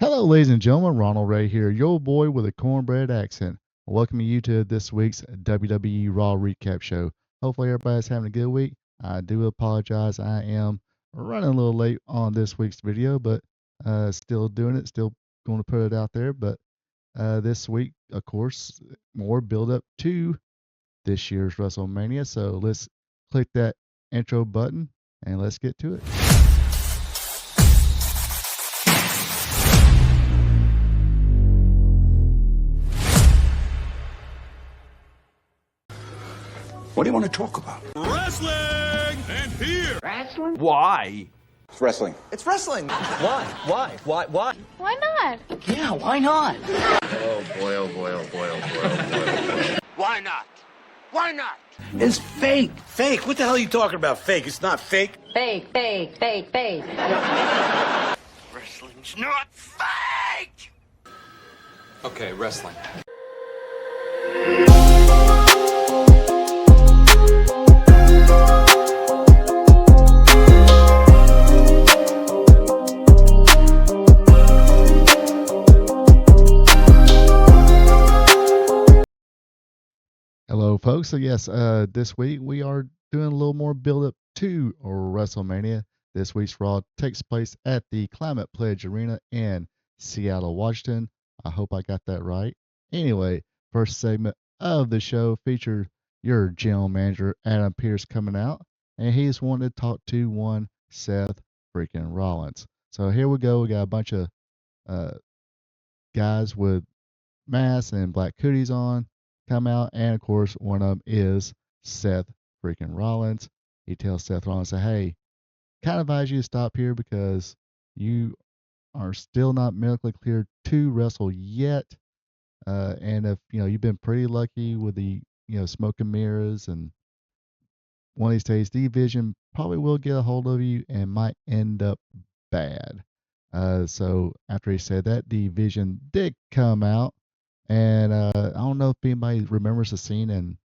Hello, ladies and gentlemen. Ronald Ray here, your boy with a cornbread accent. Welcoming you to this week's WWE Raw Recap show. Hopefully, everybody's having a good week. I do apologize. I am running a little late on this week's video, but still doing it. Still going to put it out there. But this week, of course, more build up to this year's WrestleMania. So let's click that intro button and let's get to it. What do you want to talk about? Wrestling! And here! Wrestling? Why? It's wrestling. It's wrestling. Why? Why not? Yeah, why not? Oh boy, oh boy, oh boy, oh boy, oh boy. Why not? Why not? It's fake. Fake? What the hell are you talking about? Fake? It's not fake. Fake. Wrestling's not fake! Okay, wrestling. Hello, folks. So yes, this week we are doing a little more build up to WrestleMania. This week's Raw takes place at the Climate Pledge Arena in Seattle, Washington. I hope I got that right. Anyway, first segment of the show featured your general manager Adam Pearce coming out, and he's wanted to talk to one Seth freaking Rollins. So here we go. We got a bunch of guys with masks and black hoodies on come out, and of course, one of them is Seth freaking Rollins. He tells Seth Rollins, "Hey, kind of advise you to stop here because you are still not medically cleared to wrestle yet. And if you've been pretty lucky with the smoke and mirrors, and one of these days, the Vision probably will get a hold of you and might end up bad." So after he said that, the Vision did come out. And I don't know if anybody remembers the scene in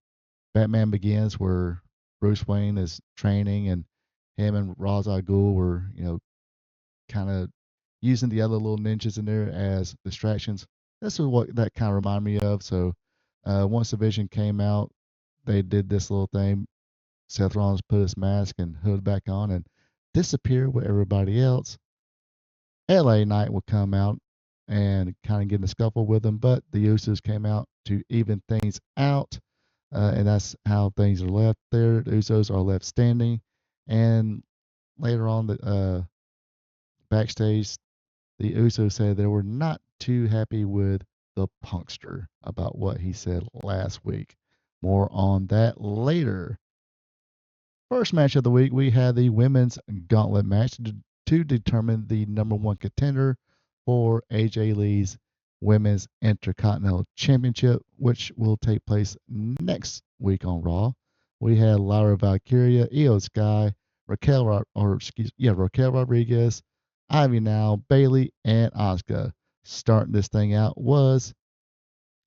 Batman Begins where Bruce Wayne is training and him and Ra's al Ghul were, kind of using the other little ninjas in there as distractions. This is what that kind of reminded me of. So once the Vision came out, they did this little thing. Seth Rollins put his mask and hood back on and disappeared with everybody else. LA Knight would come out and kind of get in a scuffle with them, but the Usos came out to even things out, and that's how things are left there. The Usos are left standing, and later on, the backstage, the Usos said they were not too happy with the Punkster about what he said last week. More on that later. First match of the week, we had the women's gauntlet match to determine the number one contender for AJ Lee's Women's Intercontinental Championship, which will take place next week on Raw. We had Lyra Valkyria, Io Sky, Raquel Rodriguez, Ivy Now, Bailey, and Asuka. Starting this thing out was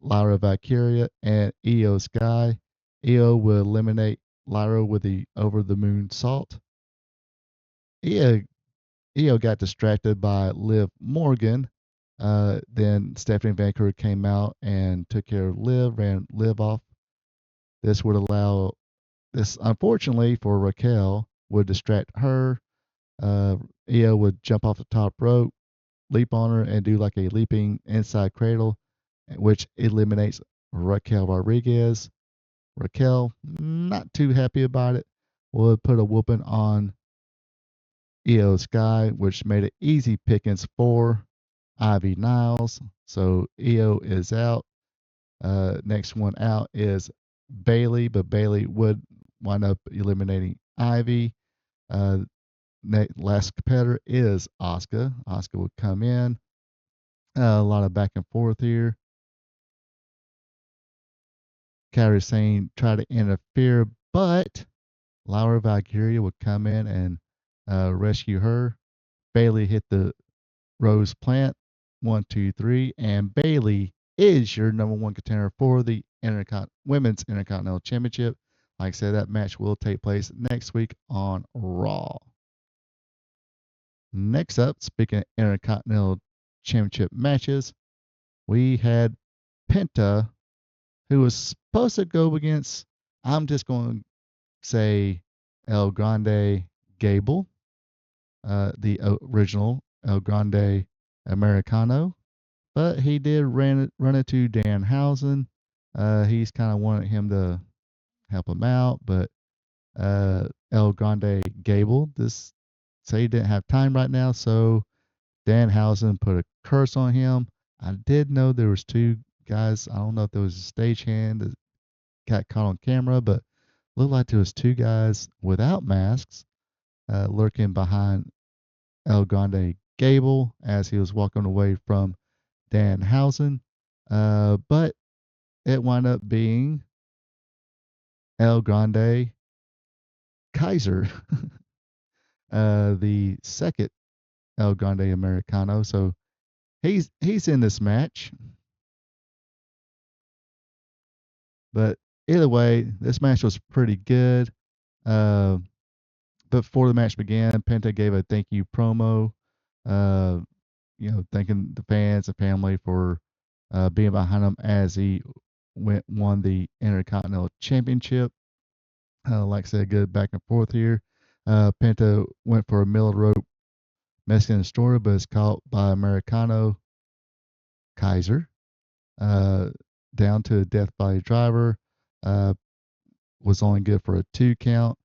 Lyra Valkyria and Io Sky. Io will eliminate Lyra with the over the moon salt. Io got distracted by Liv Morgan. Then Stephanie Vancouver came out and took care of Liv, ran Liv off. This would allow this, unfortunately for Raquel, would distract her. Io would jump off the top rope, leap on her, and do like a leaping inside cradle, which eliminates Raquel Rodriguez. Raquel, not too happy about it, would put a whooping on Io Sky, which made it easy pickings for Ivy Niles. So Io is out. Next one out is Bailey, but Bailey would wind up eliminating Ivy. Last competitor is Asuka. Asuka would come in. A lot of back and forth here. Kairi Sane tried to interfere, but Lyra Valkyria would come in and rescue her. Bailey hit the Rose Plant. 1, 2, 3, and Bailey is your number one contender for the Women's Intercontinental Championship. Like I said, that match will take place next week on Raw. Next up, speaking of Intercontinental Championship matches. We had Penta, who was supposed to go against, I'm just going to say, El Grande Gable, the original El Grande Americano. But he did run into Danhausen. He's kind of wanted him to help him out, but El Grande Gable this say he didn't have time right now, so Danhausen put a curse on him. I did know there was two guys. I don't know if there was a stagehand that got caught on camera, but looked like there was two guys without masks lurking behind El Grande Gable as he was walking away from Danhausen. But it wound up being El Grande Kaiser, the second El Grande Americano. So he's in this match. But either way, this match was pretty good. But before the match began, Penta gave a thank you promo, uh, thanking the fans and family for being behind him as he won the Intercontinental Championship. Like I said, good back and forth here. Penta went for a middle rope Mexican Destroyer, but is caught by Americano Kaiser. Down to a Death Valley Driver. Was only good for a 2 count.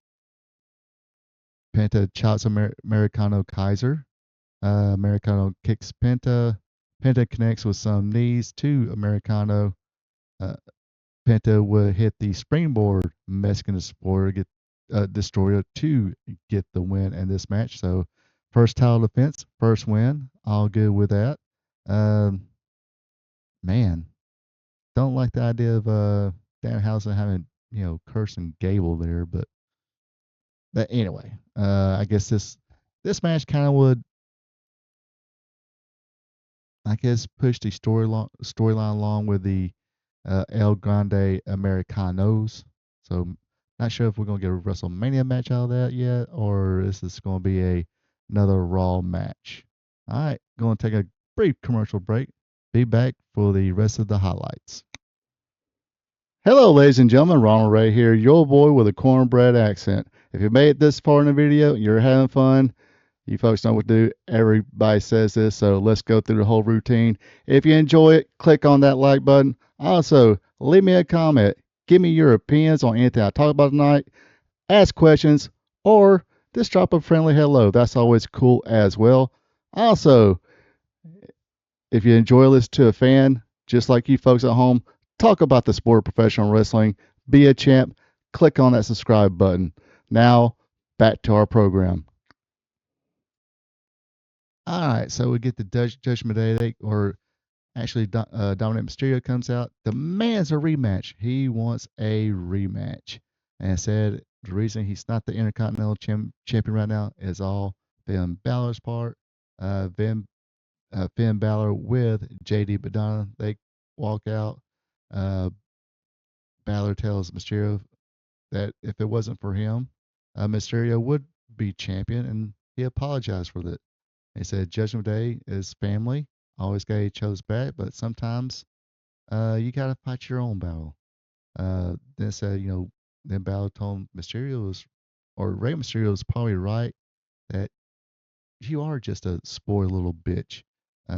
Penta chops Americano Kaiser. Americano kicks Penta. Penta connects with some knees to Americano. Uh, Penta would hit the springboard Mexican Destroyer to get the win in this match. So, first title defense, first win. All good with that. Man, don't like the idea of Danhausen having cursing Gable there, but anyway, I guess this match kind of would, I guess, push the storyline along with the El Grande Americanos. So not sure if we're gonna get a WrestleMania match out of that yet, or this is gonna be another Raw match. All right, going to take a brief commercial break. Be back for the rest of the highlights. Hello, ladies and gentlemen. Ronald Ray here, your boy with a cornbread accent. If you made it this far in the video, you're having fun. You folks know what to do. Everybody says this, so let's go through the whole routine. If you enjoy it, click on that like button. Also, leave me a comment. Give me your opinions on anything I talk about tonight. Ask questions, or just drop a friendly hello. That's always cool as well. Also, if you enjoy listening to a fan, just like you folks at home, talk about the sport of professional wrestling, be a champ, click on that subscribe button. Now, back to our program. All right, so we get the Judgment Day, or actually Dominic Mysterio comes out, demands a rematch. He wants a rematch, and said the reason he's not the Intercontinental Champion right now is all Finn Balor's part. Finn Balor with JD Madonna, they walk out. Balor tells Mysterio that if it wasn't for him, Mysterio would be champion, and he apologized for that. He said Judgment Day is family, always got each other's back, but sometimes you got to fight your own battle. Then said, then Balor told Mysterio or Rey Mysterio is probably right that you are just a spoiled little bitch.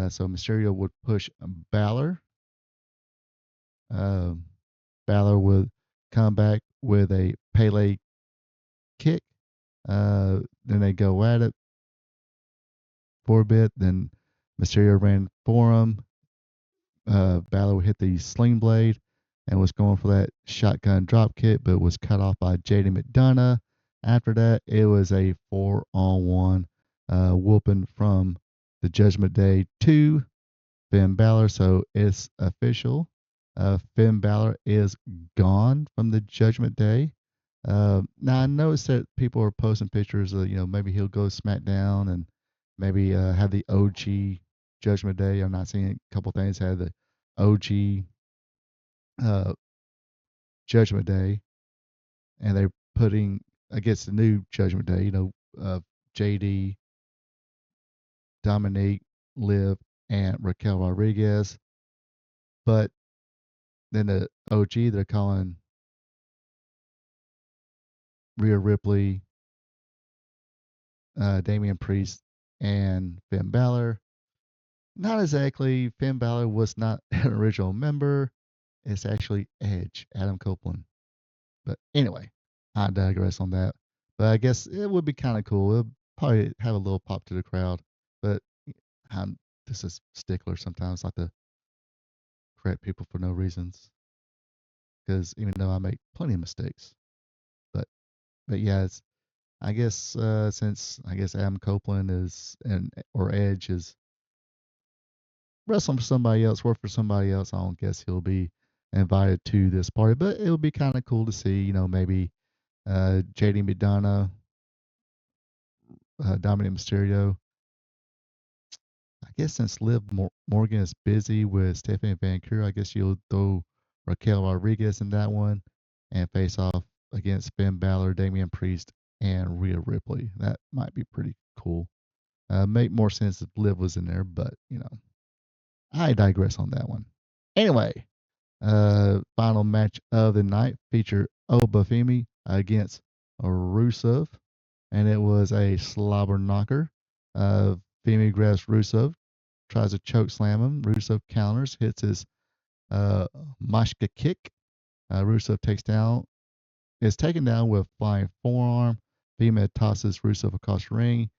So Mysterio would push Balor. Balor would come back with a Pele kick. Then they go at it for a bit. Then Mysterio ran for him. Balor hit the sling blade and was going for that shotgun drop kick, but was cut off by JD McDonough. After that, it was a 4-on-1 whooping from the Judgment Day to Finn Balor. So it's official. Finn Balor is gone from the Judgment Day. Now I noticed that people are posting pictures of, maybe he'll go SmackDown and maybe have the OG Judgment Day. I'm not seeing a couple things have the OG Judgment Day, and they're putting against the new Judgment Day. JD, Dominique, Liv, and Raquel Rodriguez. But then the OG, they're calling Rhea Ripley, Damian Priest, and Finn Balor. Not exactly. Finn Balor was not an original member. It's actually Edge, Adam Copeland. But anyway, I digress on that. But I guess it would be kind of cool. It'll probably have a little pop to the crowd. But I'm just a stickler sometimes, like to correct people for no reasons. Because even though I make plenty of mistakes, but yeah, it's I guess since I guess Adam Copeland is and or Edge is wrestling for somebody else, work for somebody else, I don't guess he'll be invited to this party. But it would be kind of cool to see, maybe JD McDonough, Dominic Mysterio. I guess since Morgan is busy with Stephanie Vancouver, I guess you'll throw Raquel Rodriguez in that one and face off against Finn Balor, Damian Priest, and Rhea Ripley. That might be pretty cool. Make more sense if Liv was in there, but I digress on that one. Anyway, final match of the night featured Obafemi against Rusev, and it was a slobber knocker. Femi grabs Rusev, tries to choke slam him. Rusev counters, hits his Mashka kick. Rusev is taken down with flying forearm. Femi tosses Rusev across the ring,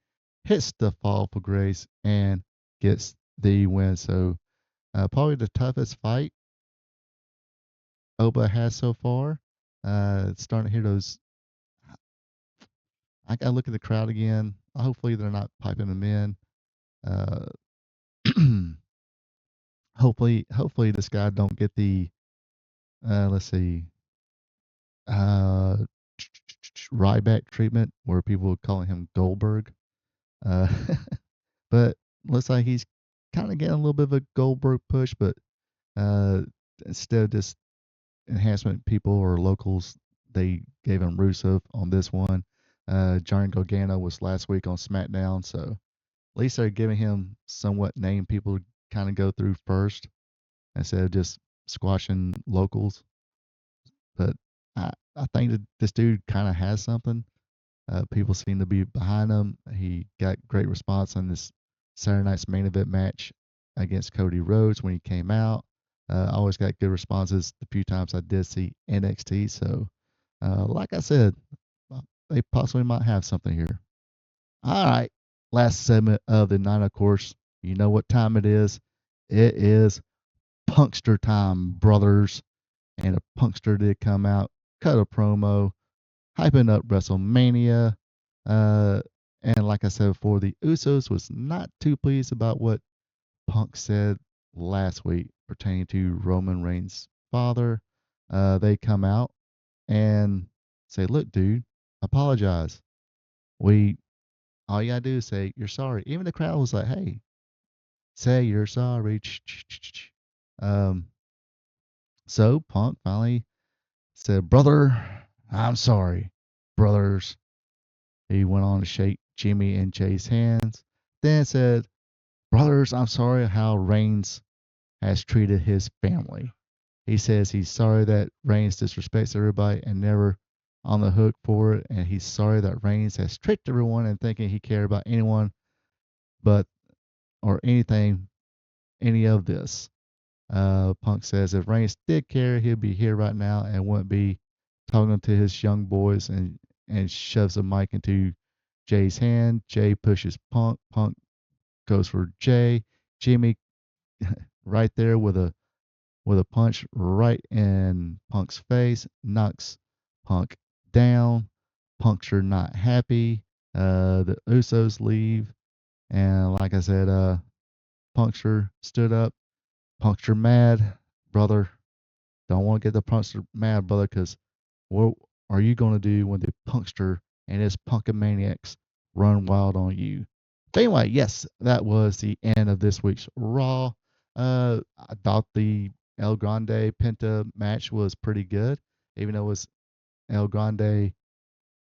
hits the fall for grace, and gets the win. So probably the toughest fight Oba has so far. Starting to hear those. I gotta look at the crowd again. Hopefully they're not piping them in. Uh, hopefully this guy don't get the let's see uh Ryback treatment where people are calling him Goldberg. Uh, but looks like he's kind of getting a little bit of a Goldberg push, but uh, instead of just enhancement people or locals, they gave him Rusev on this one. Johnny Gargano was last week on SmackDown, so at least they're giving him somewhat named people to kind of go through first instead of just squashing locals. But I think that this dude kind of has something. People seem to be behind him. He got great response on this Saturday night's main event match against Cody Rhodes when he came out. I always got good responses the few times I did see NXT. So, like I said, they possibly might have something here. All right. Last segment of the night, of course. You know what time it is. It is Punkster time, brothers. And a Punkster did come out, cut a promo, hyping up WrestleMania. Uh, and like I said before, the Usos was not too pleased about what Punk said last week pertaining to Roman Reigns' father. They come out and say, "Look, dude, apologize. We all you gotta do is say you're sorry." Even the crowd was like, "Hey, say you're sorry." Um, so Punk finally said, "Brother, I'm sorry, brothers." He went on to shake Jimmy and Jay's hands, then said, "Brothers, I'm sorry how Reigns has treated his family." He says he's sorry that Reigns disrespects everybody and never on the hook for it, and he's sorry that Reigns has tricked everyone and thinking he cared about anyone but or anything, any of this. Punk says if Reigns did care, he'd be here right now and wouldn't be talking to his young boys and shoves a mic into Jay's hand. Jay pushes Punk. Punk goes for Jay. Jimmy right there with a punch right in Punk's face, knocks Punk down. Punk's not happy. The Usos leave, and like I said, Punkster stood up. Punkster mad, brother. Don't want to get the Punkster mad, brother, because what are you going to do when the Punkster and his Punkamaniacs run wild on you? But anyway, yes, that was the end of this week's Raw. I thought the El Grande Penta match was pretty good, even though it was El Grande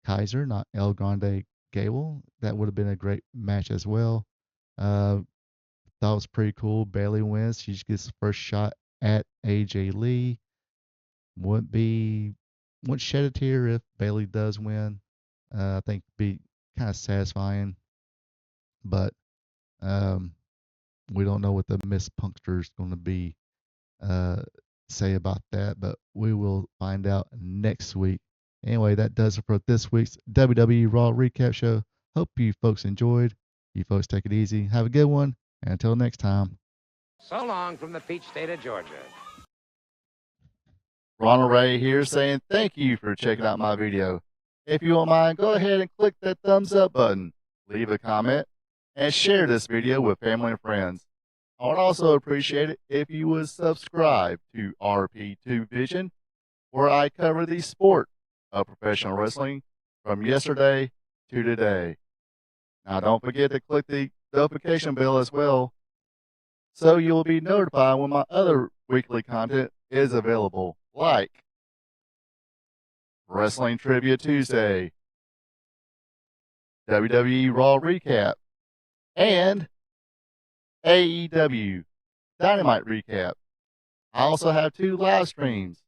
Kaiser, not El Grande Gable. That would have been a great match as well. Uh, thought it was pretty cool. Bailey wins. She gets the first shot at AJ Lee. Wouldn't shed a tear if Bailey does win. I think it'd be kind of satisfying, but um, we don't know what the Miss Punkster is going to be say about that, but we will find out next week. Anyway, that does it for this week's WWE Raw Recap show. Hope you folks enjoyed. You folks take it easy. Have a good one. And until next time. So long from the peach state of Georgia. Ronald Ray here saying thank you for checking out my video. If you don't mind, go ahead and click that thumbs up button, leave a comment, and share this video with family and friends. I would also appreciate it if you would subscribe to RP2 Vision, where I cover the sport of professional wrestling from yesterday to today. Now don't forget to click the notification bell as well, so you'll be notified when my other weekly content is available, like Wrestling Trivia Tuesday, WWE Raw Recap, and AEW Dynamite Recap. I also have 2 live streams.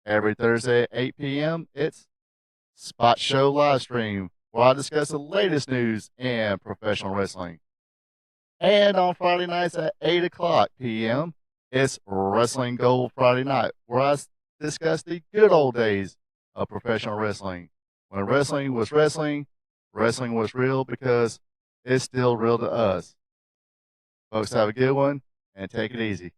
Every Thursday at 8 p.m., it's Spot Show Live Stream, where I discuss the latest news in professional wrestling. And on Friday nights at 8 o'clock p.m., it's Wrestling Gold Friday Night, where I discuss the good old days of professional wrestling. When wrestling was wrestling, wrestling was real because it's still real to us. Folks, have a good one and take it easy.